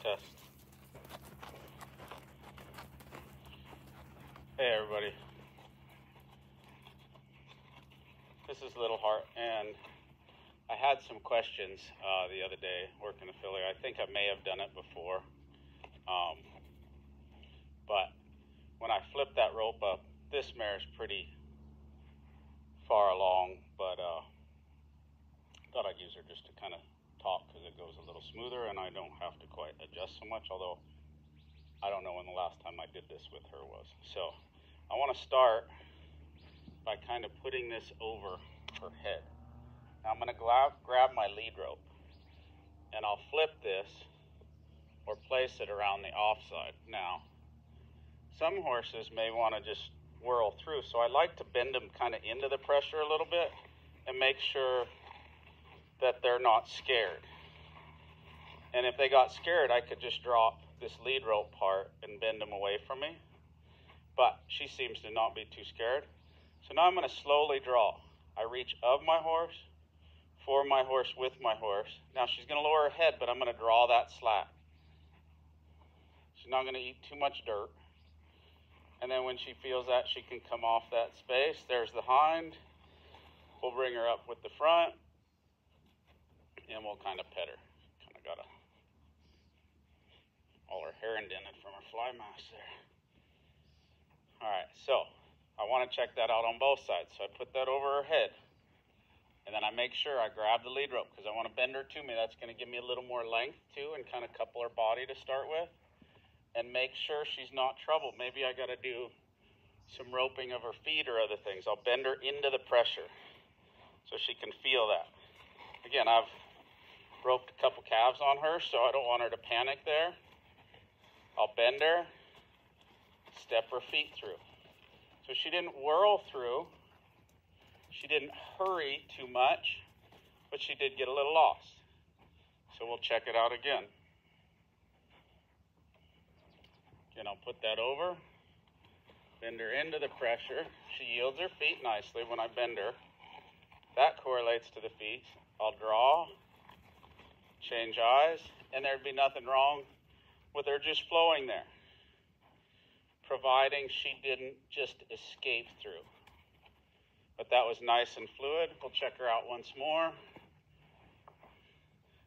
Test. Hey everybody. This is Little Heart, and I had some questions the other day working affiliate. I think I may have done it before, but when I flipped that rope up, this mare is pretty far along, but thought I'd use her just to kind of talk because it goes a little smoother and I don't have to quite adjust so much, although I don't know when the last time I did this with her was. So I want to start by kind of putting this over her head. Now I'm going to grab my lead rope and I'll flip this or place it around the offside. Now, some horses may want to just whirl through, so I like to bend them kind of into the pressure a little bit and make sure that they're not scared. And if they got scared, I could just drop this lead rope part and bend them away from me. But she seems to not be too scared. So now I'm going to slowly draw. I reach of my horse, for my horse, with my horse. Now she's going to lower her head, but I'm going to draw that slack. She's not going to eat too much dirt. And then when she feels that, she can come off that space. There's the hind. We'll bring her up with the front, and we'll kind of pet her. Kind of got all her hair indented from her fly mask there. All right, so I want to check that out on both sides. So I put that over her head, and then I make sure I grab the lead rope because I want to bend her to me. That's going to give me a little more length too, and kind of couple her body to start with, and make sure she's not troubled. Maybe I got to do some roping of her feet or other things. I'll bend her into the pressure so she can feel that. Again, I've roped a couple calves on her, so I don't want her to panic there. I'll bend her, step her feet through. So she didn't whirl through. She didn't hurry too much, but she did get a little lost. So we'll check it out again. Again, I'll put that over, bend her into the pressure. She yields her feet nicely when I bend her. That correlates to the feet. I'll draw, change eyes, and there'd be nothing wrong with her just flowing there, providing she didn't just escape through. But that was nice and fluid. We'll check her out once more.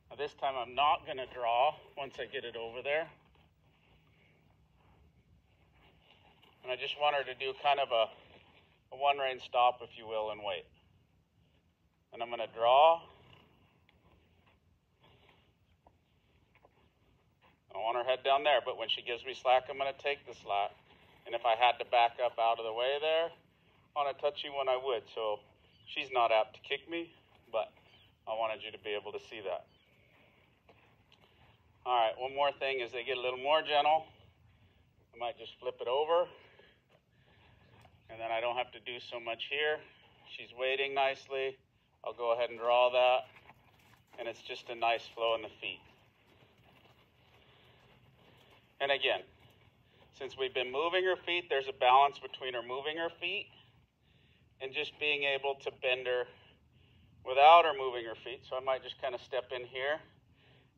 Now this time I'm not going to draw once I get it over there. And I just want her to do kind of a one rein stop, if you will, and wait. And I'm going to draw. I want her head down there, but when she gives me slack, I'm going to take the slack. And if I had to back up out of the way there on a touchy one, I would. So she's not apt to kick me, but I wanted you to be able to see that. All right, one more thing as they get a little more gentle, I might just flip it over. And then I don't have to do so much here. She's waiting nicely. I'll go ahead and draw that. And it's just a nice flow in the feet. And again, since we've been moving her feet, there's a balance between her moving her feet and just being able to bend her without her moving her feet. So I might just kind of step in here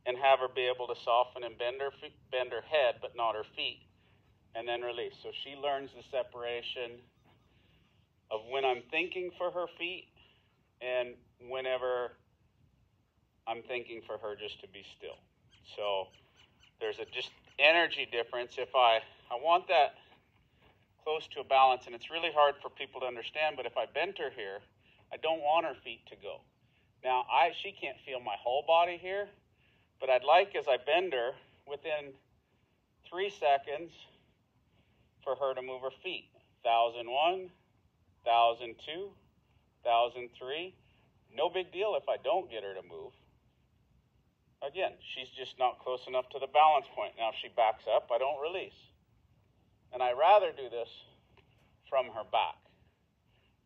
and have her be able to soften and bend her head, but not her feet, and then release. So she learns the separation of when I'm thinking for her feet and whenever I'm thinking for her just to be still. So there's a just energy difference. If I want that close to a balance, and it's really hard for people to understand, but if I bent her here, I don't want her feet to go. Now, she can't feel my whole body here, but I'd like, as I bend her, within 3 seconds for her to move her feet. 1001, 1002, 1003. No big deal if I don't get her to move. Again, she's just not close enough to the balance point. Now, if she backs up, I don't release. And I rather do this from her back.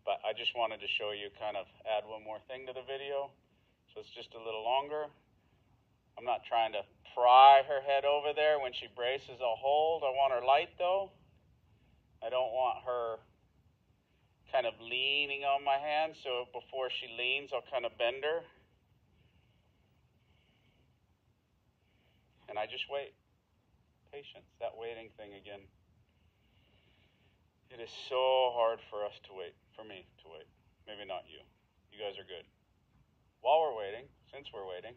But I just wanted to show you, kind of add one more thing to the video. So it's just a little longer. I'm not trying to pry her head over there. When she braces, I'll hold. I want her light, though. I don't want her kind of leaning on my hand. So before she leans, I'll kind of bend her. And I just wait. Patience, that waiting thing again. It is so hard for us to wait, for me to wait. Maybe not you. You guys are good. While we're waiting, since we're waiting,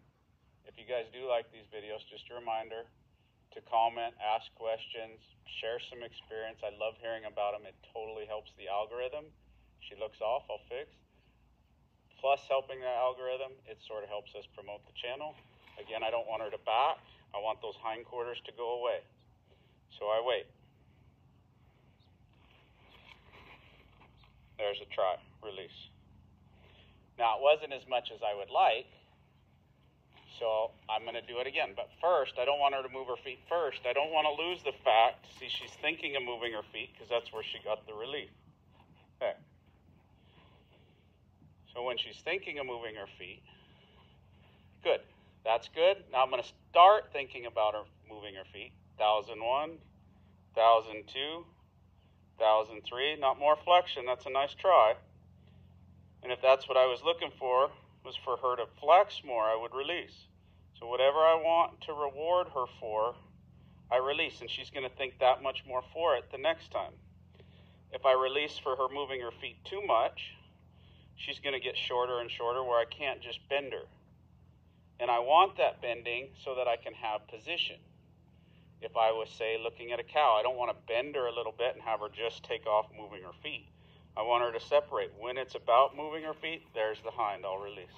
if you guys do like these videos, just a reminder to comment, ask questions, share some experience. I love hearing about them. It totally helps the algorithm. She looks off, I'll fix. Plus helping the algorithm, it sort of helps us promote the channel. Again, I don't want her to back. I want those hindquarters to go away. So I wait. There's a try, release. Now, it wasn't as much as I would like, so I'm going to do it again. But first, I don't want her to move her feet first. I don't want to lose the fact, see, she's thinking of moving her feet because that's where she got the relief. There. So when she's thinking of moving her feet, good. That's good. Now I'm going to start thinking about her moving her feet. 1001, 1002, 1003. Not more flexion. That's a nice try. And if that's what I was looking for, was for her to flex more, I would release. So whatever I want to reward her for, I release. And she's going to think that much more for it the next time. If I release for her moving her feet too much, she's going to get shorter and shorter where I can't just bend her. And I want that bending so that I can have position. If I was, say, looking at a cow, I don't want to bend her a little bit and have her just take off moving her feet. I want her to separate. When it's about moving her feet, there's the hind, I'll release.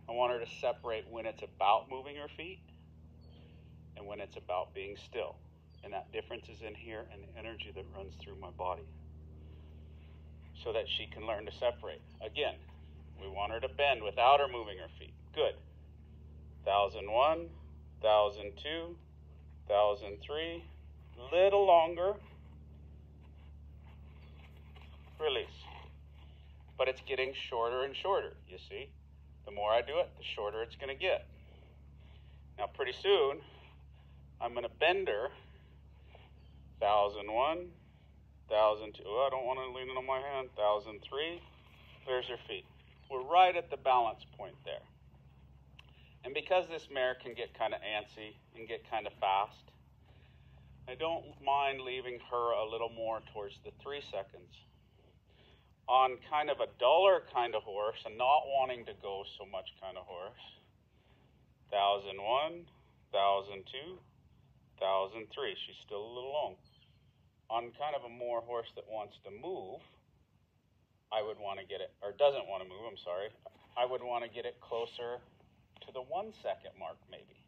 I want her to separate when it's about moving her feet and when it's about being still. And that difference is in here and the energy that runs through my body, so that she can learn to separate. Again, we want her to bend without her moving her feet. Good. 1001, 1002, 1003. Little longer. Release. But it's getting shorter and shorter, you see. The more I do it, the shorter it's going to get. Now pretty soon, I'm going to bend her. 1001, 1002. Oh, I don't want to lean it on my hand. 1003. There's her feet. We're right at the balance point there. And because this mare can get kind of antsy and get kind of fast, I don't mind leaving her a little more towards the 3 seconds. On kind of a duller kind of horse and not wanting to go so much kind of horse, 1001, 1002, 1003. She's still a little long. On kind of a more horse that wants to move, I would want to get it, or doesn't want to move, I'm sorry. I would want to get it closer to the 1 second mark maybe.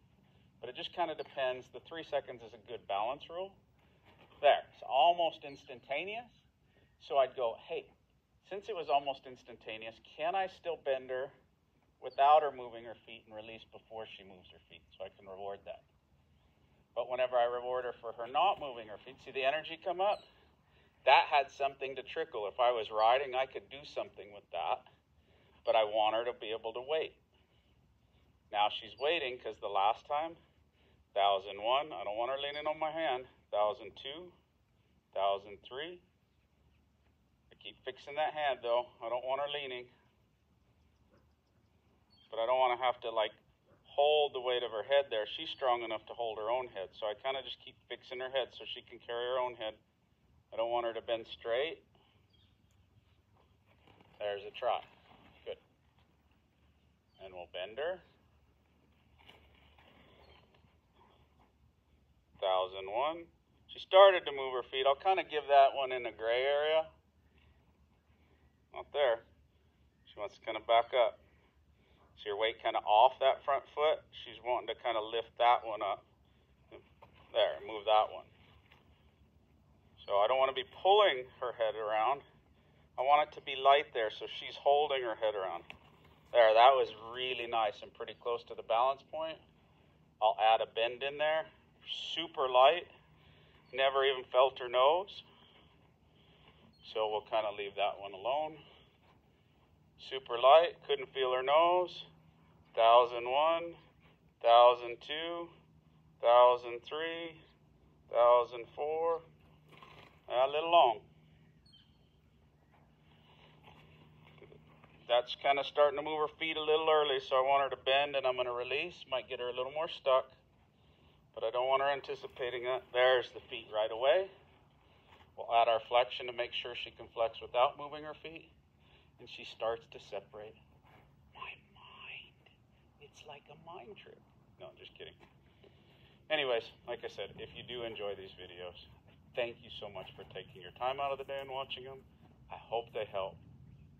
But it just kind of depends. The 3 seconds is a good balance rule. There, it's almost instantaneous. So I'd go, hey, since it was almost instantaneous, can I still bend her without her moving her feet and release before she moves her feet, so I can reward that? But whenever I reward her for her not moving her feet, see the energy come up? That had something to trickle. If I was riding, I could do something with that, but I want her to be able to wait. Now she's waiting because the last time, 1001, I don't want her leaning on my hand, 1002, 1003. Keep fixing that hand though. I don't want her leaning. But I don't want to have to like hold the weight of her head there. She's strong enough to hold her own head. So I kind of just keep fixing her head so she can carry her own head. I don't want her to bend straight. There's a try. Good. And we'll bend her. 1001. She started to move her feet. I'll kind of give that one in the gray area. Not there. She wants to kind of back up. See her weight kind of off that front foot. She's wanting to kind of lift that one up. There, move that one. So I don't want to be pulling her head around. I want it to be light there, so she's holding her head around. There, that was really nice and pretty close to the balance point. I'll add a bend in there. Super light. Never even felt her nose. So we'll kind of leave that one alone. Super light, couldn't feel her nose. 1001, 1002, 1003, 1004. A little long. That's kind of starting to move her feet a little early, so I want her to bend and I'm going to release. Might get her a little more stuck. but I don't want her anticipating that. There's the feet right away. We'll add our flexion to make sure she can flex without moving her feet, and she starts to separate. My mind, it's like a mind trip. No, I'm just kidding. Anyways, like I said, if you do enjoy these videos, thank you so much for taking your time out of the day and watching them. I hope they help.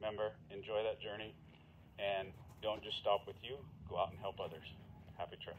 Remember, enjoy that journey, and don't just stop with you. Go out and help others. Happy trails.